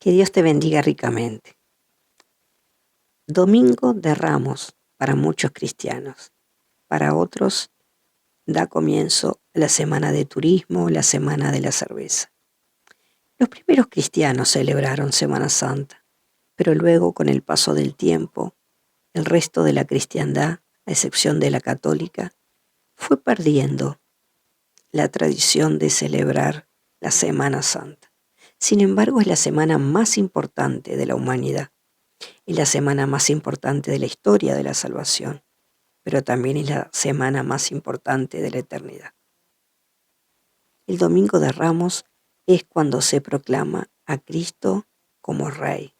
Que Dios te bendiga ricamente. Domingo de Ramos para muchos cristianos. Para otros da comienzo la semana de turismo, la semana de la cerveza. Los primeros cristianos celebraron Semana Santa, pero luego con el paso del tiempo, el resto de la cristiandad, a excepción de la católica, fue perdiendo la tradición de celebrar la Semana Santa. Sin embargo, es la semana más importante de la humanidad. Es la semana más importante de la historia de la salvación, pero también es la semana más importante de la eternidad. El Domingo de Ramos es cuando se proclama a Cristo como Rey.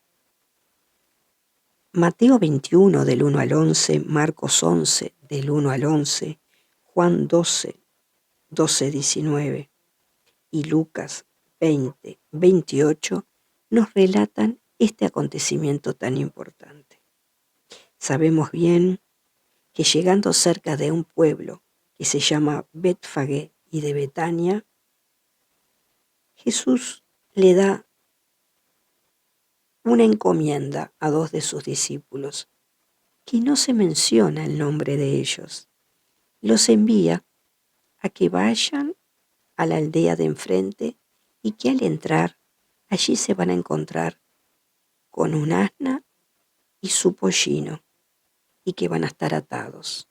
Mateo 21 del 1 al 11, Marcos 11 del 1 al 11, Juan 12, 19 y Lucas 20, 28 nos relatan este acontecimiento tan importante. Sabemos bien que llegando cerca de un pueblo que se llama Betfagé y de Betania, Jesús le da una encomienda a dos de sus discípulos, que no se menciona el nombre de ellos. Los envía a que vayan a la aldea de enfrente y que al entrar allí se van a encontrar con un asna y su pollino y que van a estar atados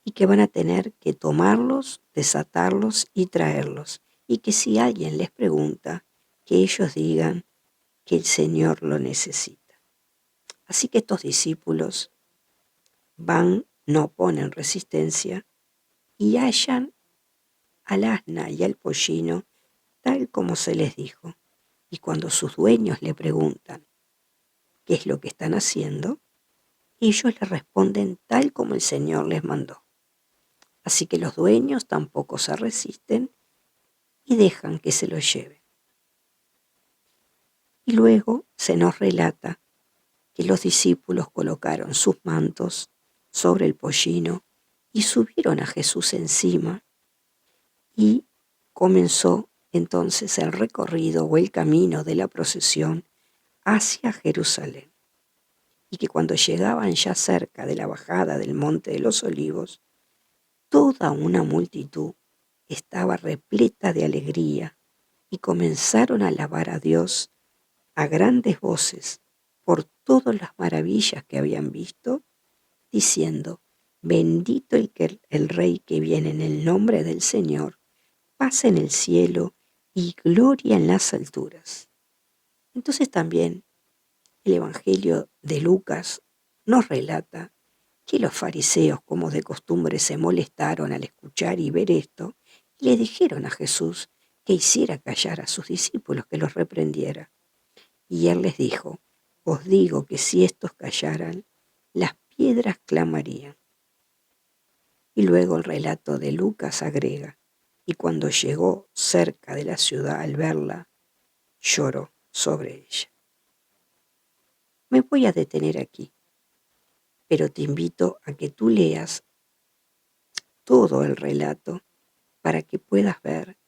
y que van a tener que tomarlos, desatarlos y traerlos, y que si alguien les pregunta, que ellos digan que el Señor lo necesita. Así que estos discípulos van, no ponen resistencia y hallan al asna y al pollino tal como se les dijo. Y cuando sus dueños le preguntan qué es lo que están haciendo, ellos les responden tal como el Señor les mandó. Así que los dueños tampoco se resisten y dejan que se los lleven. Y luego se nos relata que los discípulos colocaron sus mantos sobre el pollino y subieron a Jesús encima, y comenzó entonces el recorrido o el camino de la procesión hacia Jerusalén. Y que cuando llegaban ya cerca de la bajada del Monte de los Olivos, toda una multitud estaba repleta de alegría y comenzaron a alabar a Dios a grandes voces por todas las maravillas que habían visto, diciendo: bendito el Rey que viene en el nombre del Señor, paz en el cielo y gloria en las alturas. Entonces también el Evangelio de Lucas nos relata que los fariseos, como de costumbre, se molestaron al escuchar y ver esto, y le dijeron a Jesús que hiciera callar a sus discípulos, que los reprendiera. Y él les dijo: os digo que si estos callaran, las piedras clamarían. Y luego el relato de Lucas agrega: y cuando llegó cerca de la ciudad, al verla, lloró sobre ella. Me voy a detener aquí, pero te invito a que tú leas todo el relato para que puedas ver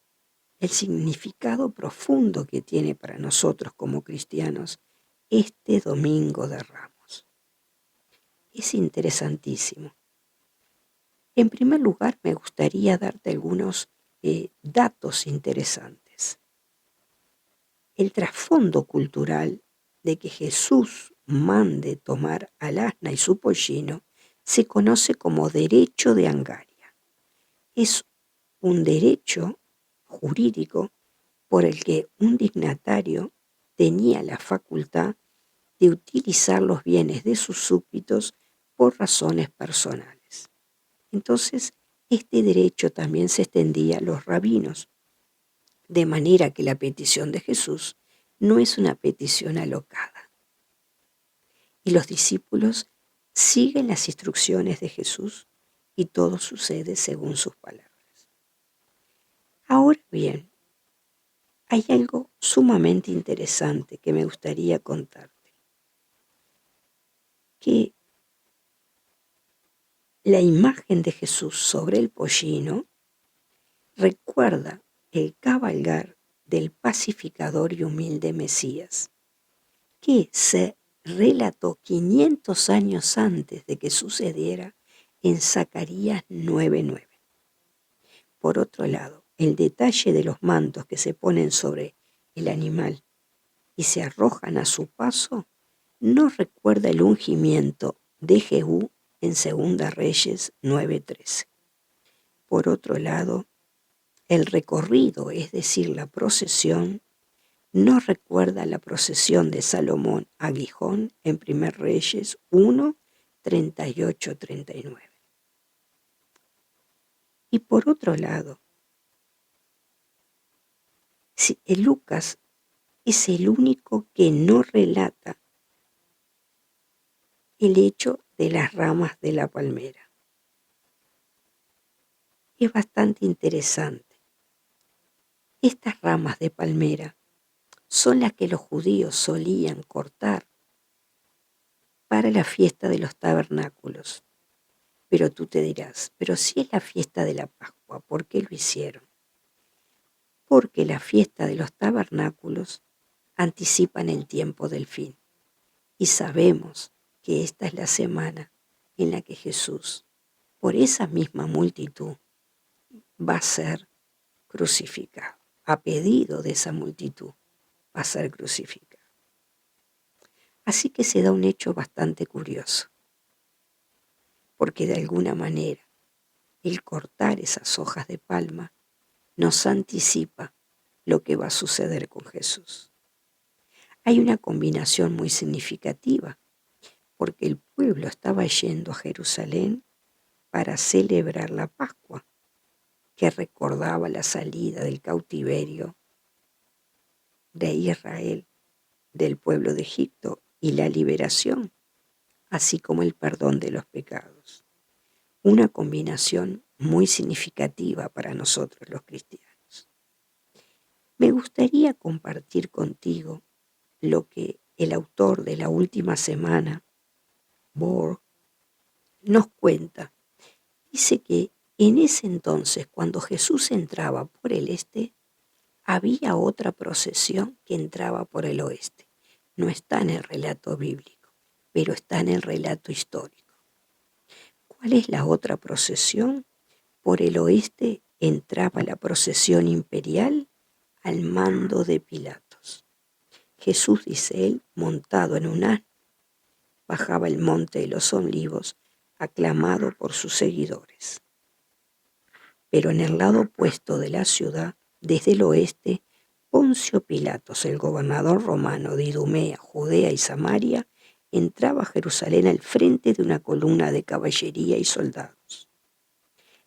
el significado profundo que tiene para nosotros como cristianos este Domingo de Ramos. Es interesantísimo. En primer lugar, me gustaría darte algunos datos interesantes. El trasfondo cultural de que Jesús mande tomar al asna y su pollino se conoce como derecho de Angaria. Es un derecho jurídico por el que un dignatario tenía la facultad de utilizar los bienes de sus súbditos por razones personales. Entonces, este derecho también se extendía a los rabinos, de manera que la petición de Jesús no es una petición alocada. Y los discípulos siguen las instrucciones de Jesús y todo sucede según sus palabras. Ahora bien, hay algo sumamente interesante que me gustaría contarte, que la imagen de Jesús sobre el pollino recuerda el cabalgar del pacificador y humilde Mesías, que se relató 500 años antes de que sucediera en Zacarías 9:9. Por otro lado, el detalle de los mantos que se ponen sobre el animal y se arrojan a su paso nos recuerda el ungimiento de Jehú en Segunda Reyes 9:13. Por otro lado, el recorrido, es decir, la procesión, nos recuerda la procesión de Salomón a Gijón en Primer Reyes 1, 38-39. Y por otro lado, Lucas es el único que no relata el hecho de las ramas de la palmera. Es bastante interesante. Estas ramas de palmera son las que los judíos solían cortar para la fiesta de los tabernáculos. Pero tú te dirás, pero si es la fiesta de la Pascua, ¿por qué lo hicieron? Porque la fiesta de los tabernáculos anticipan el tiempo del fin. Y sabemos que esta es la semana en la que Jesús, por esa misma multitud, va a ser crucificado. A pedido de esa multitud va a ser crucificado. Así que se da un hecho bastante curioso, porque de alguna manera el cortar esas hojas de palma nos anticipa lo que va a suceder con Jesús. Hay una combinación muy significativa, porque el pueblo estaba yendo a Jerusalén para celebrar la Pascua, que recordaba la salida del cautiverio de Israel del pueblo de Egipto y la liberación, así como el perdón de los pecados. Una combinación muy significativa para nosotros los cristianos. Me gustaría compartir contigo lo que el autor de La Última Semana, Borg, nos cuenta. Dice que en ese entonces, cuando Jesús entraba por el este, había otra procesión que entraba por el oeste. No está en el relato bíblico, pero está en el relato histórico. ¿Cuál es la otra procesión? Por el oeste entraba la procesión imperial al mando de Pilatos. Jesús, dice él, montado en un asno, bajaba el monte de los Olivos, aclamado por sus seguidores. Pero en el lado opuesto de la ciudad, desde el oeste, Poncio Pilatos, el gobernador romano de Idumea, Judea y Samaria, entraba a Jerusalén al frente de una columna de caballería y soldados.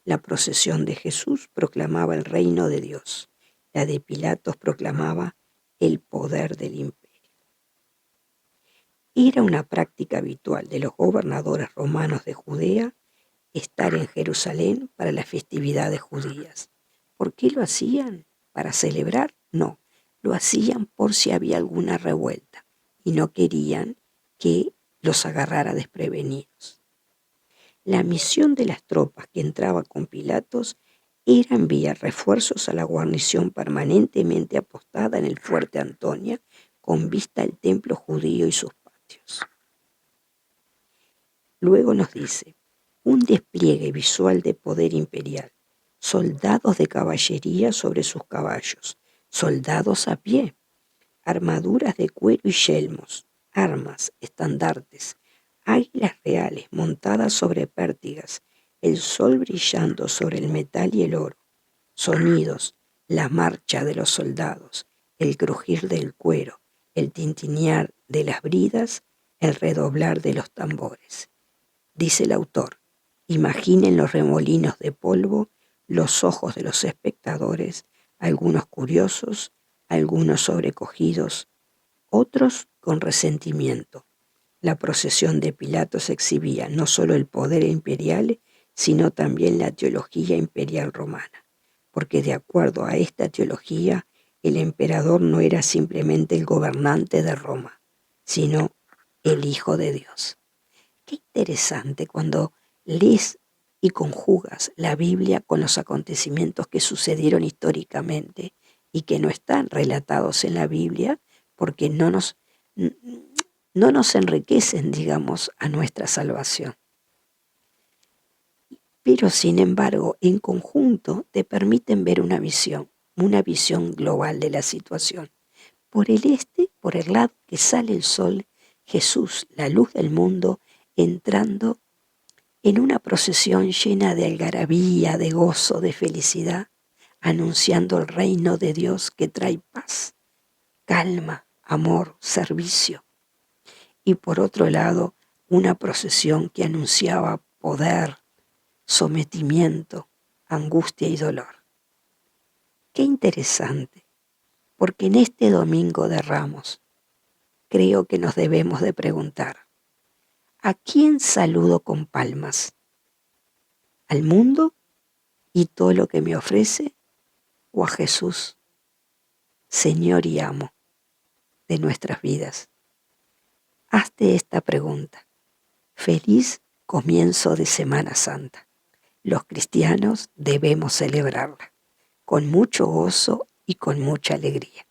La procesión de Jesús proclamaba el reino de Dios. La de Pilatos proclamaba el poder del imperio. Era una práctica habitual de los gobernadores romanos de Judea estar en Jerusalén para las festividades judías. ¿Por qué lo hacían? ¿Para celebrar? No, lo hacían por si había alguna revuelta y no querían que los agarrara desprevenidos. La misión de las tropas que entraban con Pilatos era enviar refuerzos a la guarnición permanentemente apostada en el fuerte Antonia con vista al templo judío y sus patios. Luego nos dice, un despliegue visual de poder imperial, soldados de caballería sobre sus caballos, soldados a pie, armaduras de cuero y yelmos, armas, estandartes, águilas reales montadas sobre pértigas, el sol brillando sobre el metal y el oro, sonidos, la marcha de los soldados, el crujir del cuero, el tintinear de las bridas, el redoblar de los tambores. Dice el autor, imaginen los remolinos de polvo, los ojos de los espectadores, algunos curiosos, algunos sobrecogidos, otros con resentimiento. La procesión de Pilatos exhibía no solo el poder imperial, sino también la teología imperial romana, porque de acuerdo a esta teología, el emperador no era simplemente el gobernante de Roma, sino el Hijo de Dios. Qué interesante cuando lees y conjugas la Biblia con los acontecimientos que sucedieron históricamente y que no están relatados en la Biblia porque no nos no nos enriquecen, digamos, a nuestra salvación. Pero, sin embargo, en conjunto te permiten ver una visión global de la situación. Por el lado que sale el sol, Jesús, la luz del mundo, entrando en una procesión llena de algarabía, de gozo, de felicidad, anunciando el reino de Dios que trae paz, calma, amor, servicio. Y por otro lado, una procesión que anunciaba poder, sometimiento, angustia y dolor. Qué interesante, porque en este domingo de Ramos creo que nos debemos de preguntar, ¿a quién saludo con palmas? ¿Al mundo y todo lo que me ofrece? ¿O a Jesús, Señor y amo de nuestras vidas? Hazte esta pregunta. Feliz comienzo de Semana Santa. Los cristianos debemos celebrarla con mucho gozo y con mucha alegría.